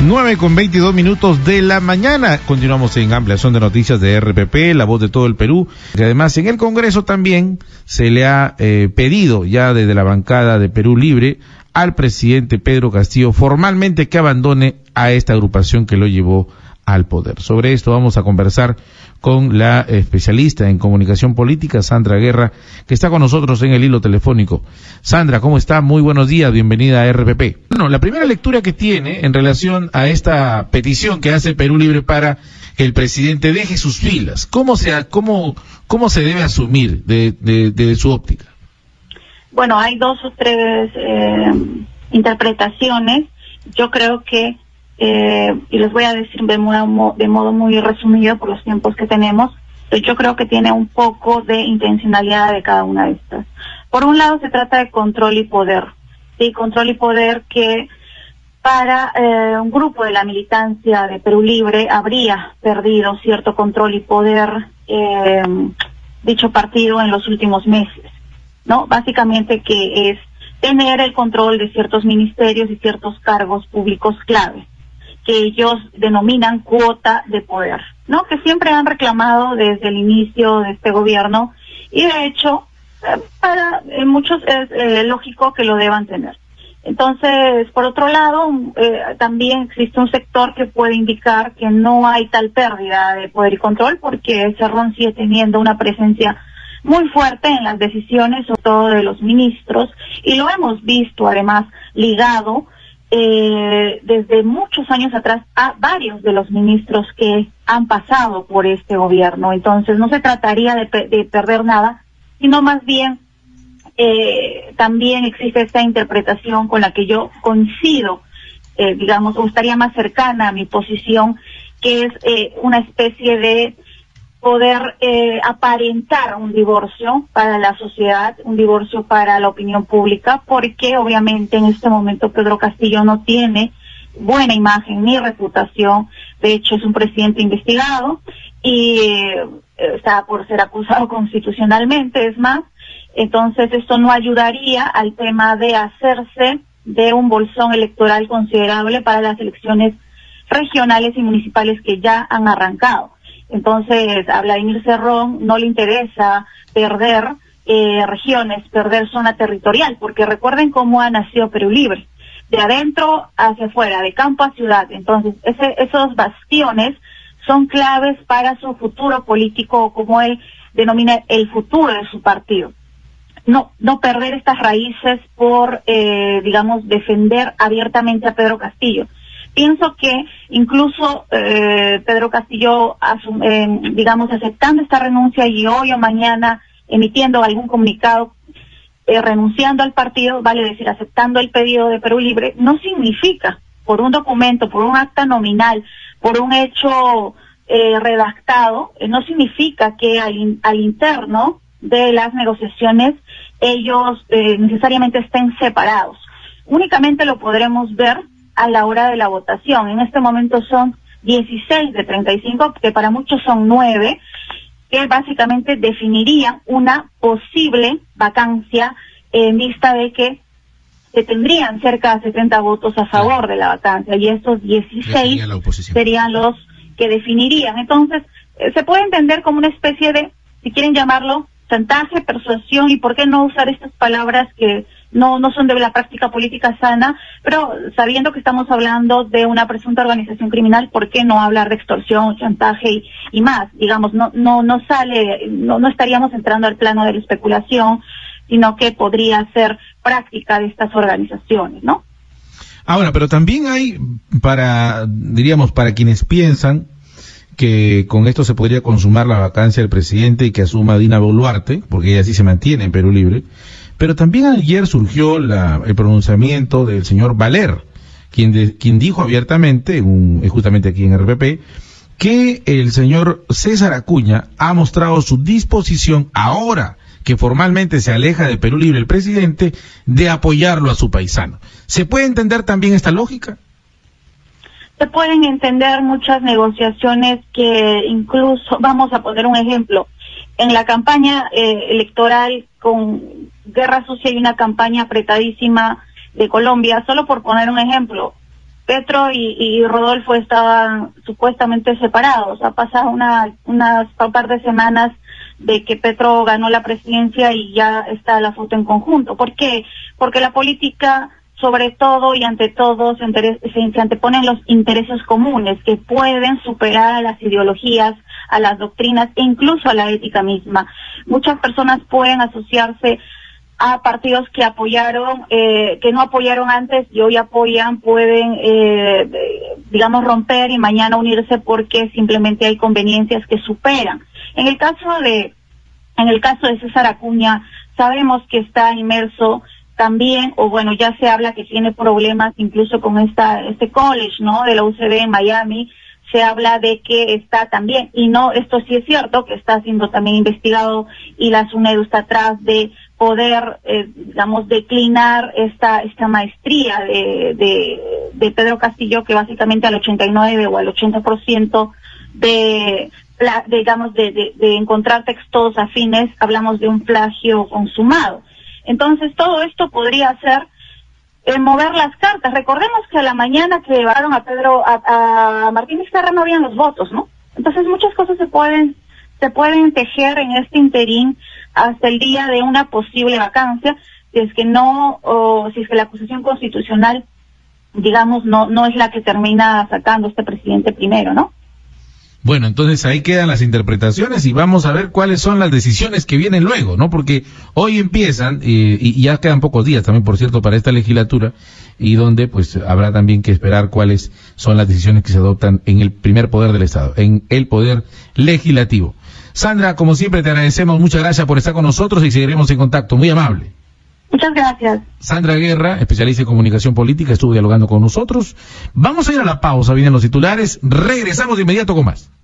9:22 de la mañana. Continuamos en ampliación de noticias de RPP, la voz de todo el Perú. Y además en el Congreso también se le ha pedido ya desde la bancada de Perú Libre al presidente Pedro Castillo formalmente que abandone a esta agrupación que lo llevó al poder. Sobre esto vamos a conversar con la especialista en comunicación política, Sandra Guerra, que está con nosotros en el hilo telefónico. Sandra, ¿cómo está? Muy buenos días, bienvenida a RPP. Bueno, la primera lectura que tiene en relación a esta petición que hace Perú Libre para que el presidente deje sus filas, ¿cómo se debe asumir de su óptica? Bueno, hay dos o tres interpretaciones. Yo creo que y les voy a decir de modo muy resumido por los tiempos que tenemos, pero yo creo que tiene un poco de intencionalidad de cada una de estas. Por un lado se trata de control y poder, sí, control y poder que para un grupo de la militancia de Perú Libre habría perdido cierto control y poder dicho partido en los últimos meses, ¿no? Básicamente que es tener el control de ciertos ministerios y ciertos cargos públicos clave, que ellos denominan cuota de poder, ¿no? Que siempre han reclamado desde el inicio de este gobierno y de hecho para muchos es lógico que lo deban tener. Entonces, por otro lado, también existe un sector que puede indicar que no hay tal pérdida de poder y control porque Cerrón sigue teniendo una presencia muy fuerte en las decisiones, sobre todo de los ministros, y lo hemos visto además ligado desde muchos años atrás a varios de los ministros que han pasado por este gobierno. Entonces no se trataría de perder nada, sino más bien también existe esta interpretación con la que yo coincido, digamos, o estaría más cercana a mi posición, que es una especie de poder aparentar un divorcio para la sociedad, un divorcio para la opinión pública, porque obviamente en este momento Pedro Castillo no tiene buena imagen ni reputación. De hecho es un presidente investigado y está por ser acusado constitucionalmente, es más. Entonces esto no ayudaría al tema de hacerse de un bolsón electoral considerable para las elecciones regionales y municipales que ya han arrancado. Entonces a Vladimir Cerrón no le interesa perder regiones, perder zona territorial, porque recuerden cómo ha nacido Perú Libre, de adentro hacia afuera, de campo a ciudad. Entonces esos bastiones son claves para su futuro político, como él denomina el futuro de su partido. No perder estas raíces por, digamos, defender abiertamente a Pedro Castillo. Pienso que incluso Pedro Castillo, digamos, aceptando esta renuncia y hoy o mañana emitiendo algún comunicado renunciando al partido, vale decir, aceptando el pedido de Perú Libre, no significa, por un documento, por un acta nominal, por un hecho redactado, no significa que al interno de las negociaciones ellos necesariamente estén separados. Únicamente lo podremos ver a la hora de la votación. En este momento son 16 de 35, que para muchos son 9, que básicamente definirían una posible vacancia en vista de que se tendrían cerca de 70 votos a favor de la vacancia, y estos 16 serían los que definirían. Entonces, se puede entender como una especie de, si quieren llamarlo, chantaje, persuasión, y por qué no usar estas palabras que no son de la práctica política sana, pero sabiendo que estamos hablando de una presunta organización criminal, ¿por qué no hablar de extorsión, chantaje y más? Digamos, no estaríamos entrando al plano de la especulación, sino que podría ser práctica de estas organizaciones, ¿no? Ahora, pero también hay para quienes piensan que con esto se podría consumar la vacancia del presidente y que asuma Dina Boluarte, porque ella sí se mantiene en Perú Libre. Pero también ayer surgió el pronunciamiento del señor Valer, quien dijo abiertamente, justamente aquí en RPP, que el señor César Acuña ha mostrado su disposición, ahora que formalmente se aleja de Perú Libre el presidente, de apoyarlo a su paisano. ¿Se puede entender también esta lógica? Se pueden entender muchas negociaciones que incluso, vamos a poner un ejemplo, en la campaña electoral con Guerra Sucia hay una campaña apretadísima de Colombia, solo por poner un ejemplo. Petro y Rodolfo estaban supuestamente separados. Ha pasado unas par de semanas de que Petro ganó la presidencia y ya está la foto en conjunto. ¿Por qué? Porque la política, sobre todo y ante todo, se anteponen los intereses comunes que pueden superar a las ideologías, a las doctrinas e incluso a la ética misma. Muchas personas pueden asociarse a partidos que apoyaron, que no apoyaron antes y hoy apoyan, pueden, digamos, romper y mañana unirse porque simplemente hay conveniencias que superan. En el caso de César Acuña, sabemos que está inmerso también, o bueno, ya se habla que tiene problemas incluso con este college, ¿no?, de la UCB en Miami. Se habla de que está también, y no, esto sí es cierto, que está siendo también investigado y la SUNEDU está atrás de poder, digamos, declinar esta maestría de Pedro Castillo, que básicamente al 89 o al 80% de encontrar textos afines, hablamos de un plagio consumado. Entonces todo esto podría ser mover las cartas. Recordemos que a la mañana que llevaron a Martín Vizcarra no habían los votos, ¿no? Entonces muchas cosas se pueden tejer en este interín hasta el día de una posible vacancia, si es que la acusación constitucional, digamos, no es la que termina sacando este presidente primero, ¿no? Bueno, entonces ahí quedan las interpretaciones y vamos a ver cuáles son las decisiones que vienen luego, ¿no? Porque hoy empiezan, y ya quedan pocos días también, por cierto, para esta legislatura, y donde pues habrá también que esperar cuáles son las decisiones que se adoptan en el primer poder del Estado, en el poder legislativo. Sandra, como siempre te agradecemos, muchas gracias por estar con nosotros y seguiremos en contacto, muy amable. Muchas gracias. Sandra Guerra, especialista en comunicación política, estuvo dialogando con nosotros. Vamos a ir a la pausa, vienen los titulares, regresamos de inmediato con más.